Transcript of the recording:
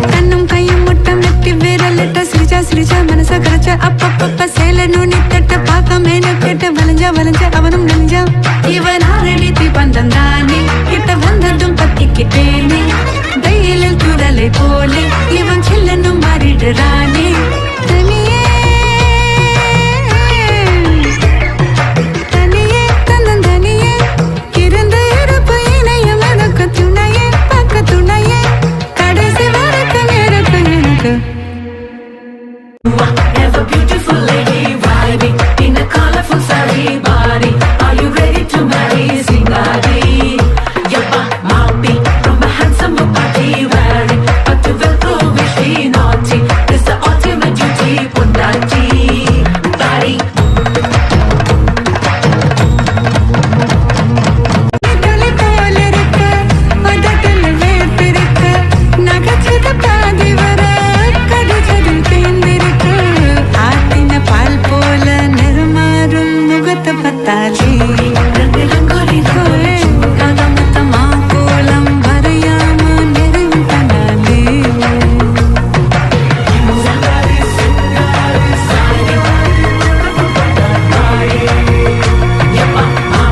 கண்ணும் கையும் முட்டம் வெட்டி விரலிட்ட சிரிச்சா சிரிச்சா மனச கரைச்சா அப்பப்ப சேல நுனி தட்ட பார்க்க மேல கேட்டு வளைஞ்சா வளைஞ்சா அவனும் நெஞ்சா இவன் ஆரடித்து பந்தம் தானே கிட்ட வந்ததும் பத்திக்கிட்டேனே வெயிலில் குரலை போலே இவன் சில்லனும் மாறிடுறானே தனியே தனியே தன்னந்தனியே இருந்த இருப்பு இணையும் எனக்கு துணையே பக்க துணையே கடைசி வரைக்கும் இருக்கு எனக்கு Ever beautiful lady vibing in a colorful sari body. Are you ready to marry Singari? Yappa maupi from a handsome body wearing, but to velcro wish he naughty. This the ultimate duty pundati body. தலை போல இருக்க அதட்டில் வேர்த்திருக்க நகைச்சது பாதி வர கடிச்சது தேர்ந்திருக்க ஆத்தின பால் போல நிறமாறும் முகத்தை பார்த்தாலே